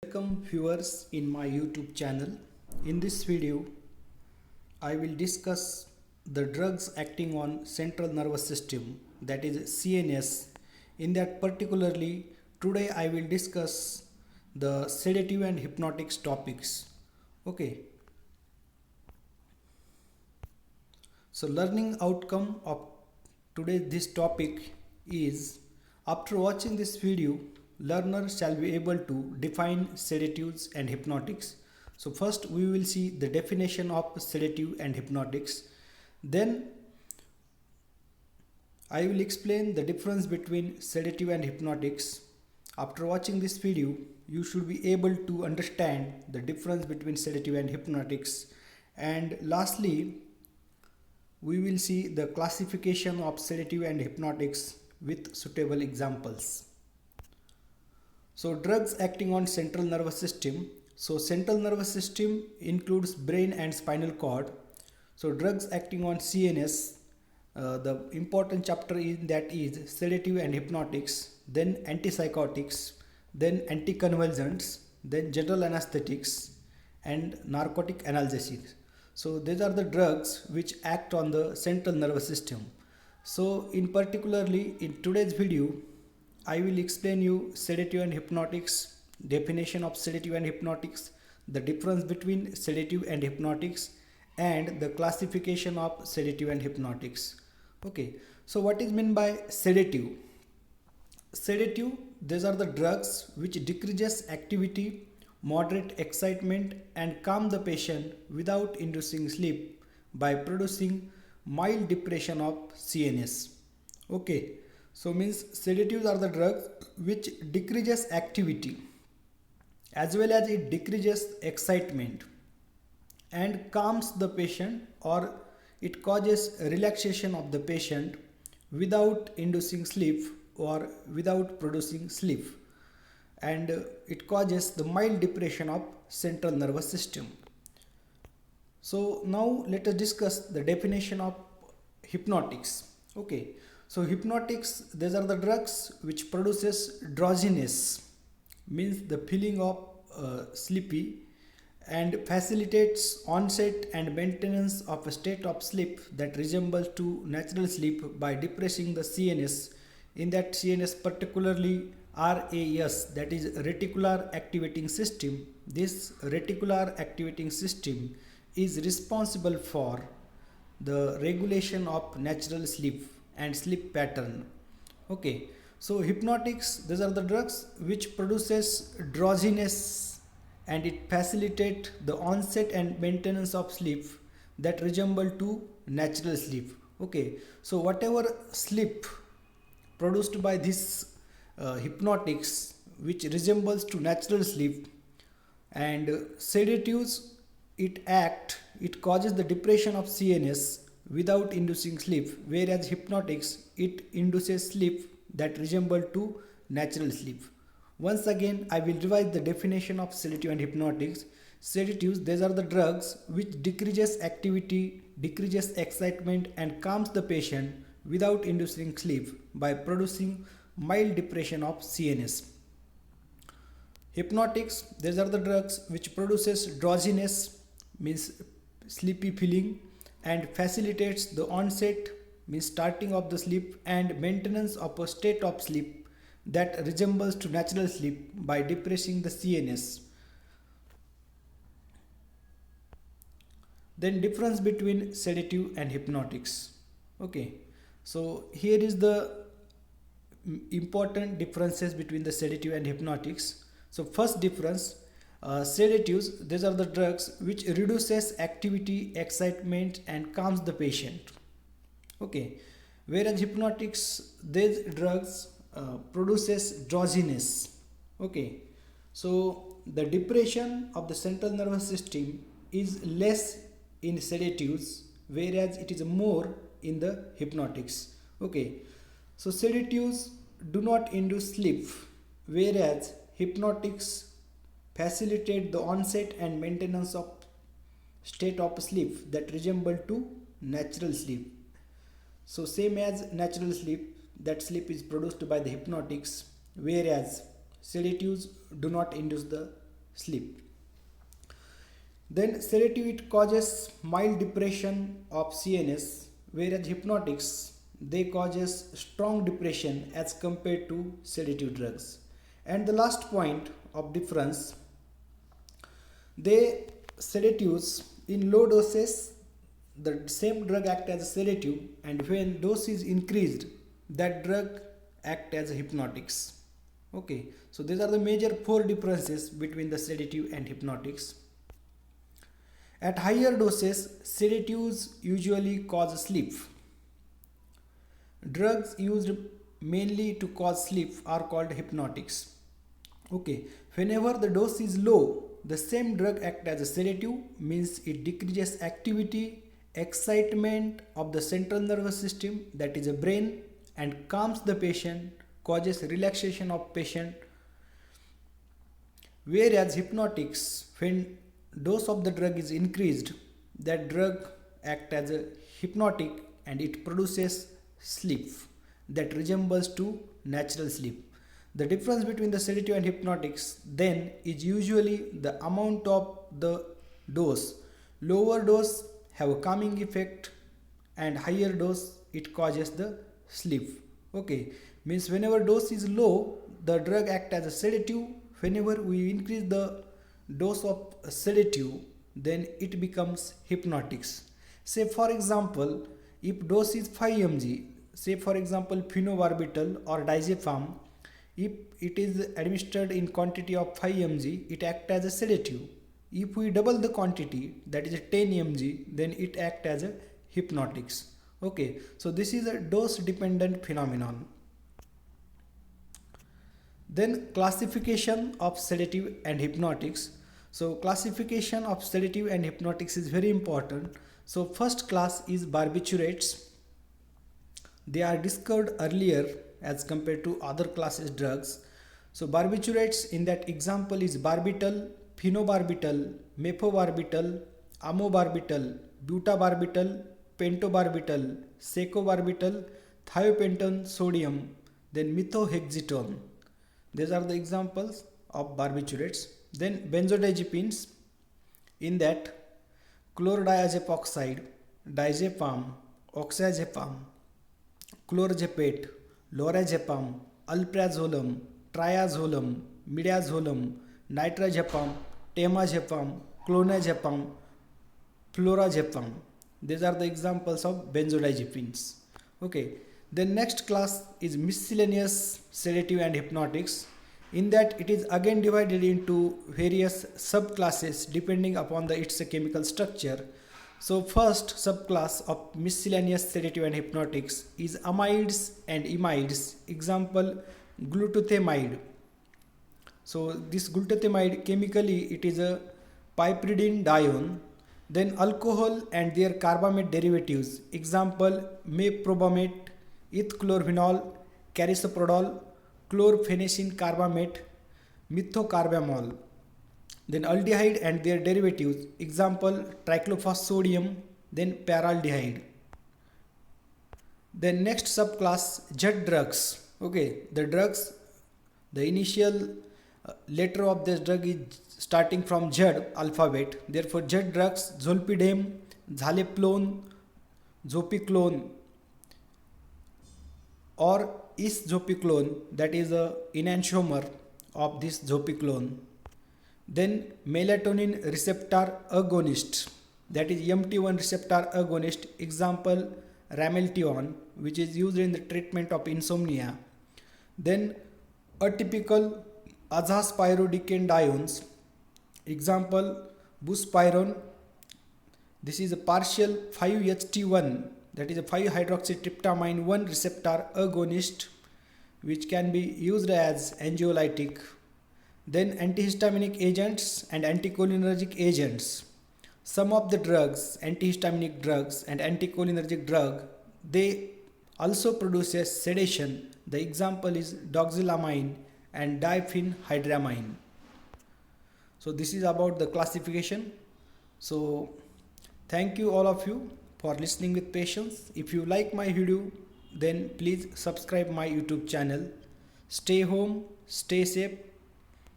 Welcome viewers in my YouTube channel. In this video, I will discuss the drugs acting on central nervous system, that is CNS. In that particularly, today I will discuss the sedative and hypnotics topics. Okay. So learning outcome of today's this topic is, after watching this video, learner shall be able to define sedatives and hypnotics. So first we will see the definition of sedative and hypnotics. Then I will explain the difference between sedative and hypnotics. After watching this video, you should be able to understand the difference between sedative and hypnotics. And lastly, we will see the classification of sedative and hypnotics with suitable examples. So drugs acting on central nervous system. So central nervous system includes brain and spinal cord. So drugs acting on CNS, the important chapter in that is sedative and hypnotics, then antipsychotics, then anticonvulsants, then general anesthetics and narcotic analgesics. So these are the drugs which act on the central nervous system. So in particularly in today's video, I will explain you sedative and hypnotics, definition of sedative and hypnotics, the difference between sedative and hypnotics, and the classification of sedative and hypnotics. Okay, so what is meant by sedative? Sedative, these are the drugs which decreases activity, moderate excitement and calm the patient without inducing sleep by producing mild depression of CNS. Okay, so means sedatives are the drugs which decreases activity as well as it decreases excitement and calms the patient, or it causes relaxation of the patient without inducing sleep or without producing sleep, and it causes the mild depression of central nervous system. So now let us discuss the definition of hypnotics. Okay, so hypnotics, these are the drugs which produces drowsiness, means the feeling of sleepy, and facilitates onset and maintenance of a state of sleep that resembles to natural sleep by depressing the CNS. In that CNS particularly RAS, that is reticular activating system. This reticular activating system is responsible for the regulation of natural sleep and sleep pattern. Okay, so hypnotics, these are the drugs which produces drowsiness and it facilitate the onset and maintenance of sleep that resemble to natural sleep. Okay, so whatever sleep produced by this hypnotics which resembles to natural sleep, and sedatives, it causes the depression of CNS without inducing sleep, whereas hypnotics, it induces sleep that resemble to natural sleep. Once again, I will revise the definition of sedative and hypnotics. Sedatives, these are the drugs which decreases activity, decreases excitement and calms the patient without inducing sleep by producing mild depression of CNS. Hypnotics, these are the drugs which produces drowsiness, means sleepy feeling, and facilitates the onset, means starting of the sleep, and maintenance of a state of sleep that resembles to natural sleep by depressing the CNS. Then difference between sedative and hypnotics. Okay, so here is the important differences between the sedative and hypnotics. So first difference, sedatives, these are the drugs which reduces activity, excitement and calms the patient. Okay, whereas hypnotics, these drugs produces drowsiness. Okay, so the depression of the central nervous system is less in sedatives, whereas it is more in the hypnotics. Okay, so sedatives do not induce sleep, whereas hypnotics facilitate the onset and maintenance of state of sleep that resemble to natural sleep. So same as natural sleep, that sleep is produced by the hypnotics, whereas sedatives do not induce the sleep. Then sedative, it causes mild depression of CNS, whereas hypnotics, they causes strong depression as compared to sedative drugs. And the last point of difference, they sedatives in low doses, the same drug act as a sedative, and when dose is increased, that drug act as a hypnotics. Okay, so these are the major four differences between the sedative and hypnotics. At higher doses, sedatives usually cause sleep. Drugs used mainly to cause sleep are called hypnotics. Okay, whenever the dose is low, the same drug act as a sedative, means it decreases activity, excitement of the central nervous system, that is a brain, and calms the patient, causes relaxation of patient. Whereas hypnotics, when dose of the drug is increased, that drug act as a hypnotic and it produces sleep that resembles to natural sleep. The difference between the sedative and hypnotics then is usually the amount of the dose. Lower dose have a calming effect and higher dose it causes the sleep. Okay, means whenever dose is low, the drug act as a sedative. Whenever we increase the dose of a sedative, then it becomes hypnotics. Say for example, if dose is 5 mg, say for example phenobarbital or diazepam, if it is administered in quantity of 5 mg, it acts as a sedative. If we double the quantity, that is 10 mg, then it acts as a hypnotics. Okay, so this is a dose dependent phenomenon. Then classification of sedative and hypnotics. So classification of sedative and hypnotics is very important. So first class is barbiturates. They are discovered earlier as compared to other classes drugs. So barbiturates in that example is barbital, phenobarbital, mefobarbital, amobarbital, butabarbital, pentobarbital, secobarbital, thiopentone sodium, then methohexitone. These are the examples of barbiturates. Then benzodiazepines, in that chlordiazepoxide, diazepam, oxazepam, chlorgepate, lorazepam, alprazolam, triazolam, midazolam, nitrazepam, temazepam, clonazepam, florazepam. These are the examples of benzodiazepines. Okay. The next class is miscellaneous sedative and hypnotics. In that it is again divided into various subclasses depending upon its chemical structure. So first subclass of miscellaneous sedative and hypnotics is amides and imides. Example, glutathione. So this glutathione, chemically it is a piperidine. Then alcohol and their carbamate derivatives. Example, meprobamate, ethchlorphenol, carisoprodol, chlorphenesin carbamate, methocarbamol. Then aldehyde and their derivatives. Example, triclophosphodium, then paraldehyde. Then next subclass, JUD drugs. Okay, the drugs, the initial letter of this drug is starting from JUD alphabet. Therefore JUD drugs, zolpidem, zaleplone, zopiclone, or isopiclone, that is a enantiomer of this zopiclone. Then melatonin receptor agonist, that is MT1 receptor agonist. Example, ramelteon, which is used in the treatment of insomnia. Then atypical azathiospyridines. Example, buspirone. This is a partial 5-HT1, that is a 5-hydroxytryptamine 1 receptor agonist, which can be used as anxiolytic. Then antihistaminic agents and anticholinergic agents. Some of the drugs, antihistaminic drugs and anticholinergic drug, they also produces sedation. The example is doxylamine and diphenhydramine. So this is about the classification. So thank you all of you for listening with patience. If you like my video, then please subscribe my YouTube channel. Stay home, stay safe.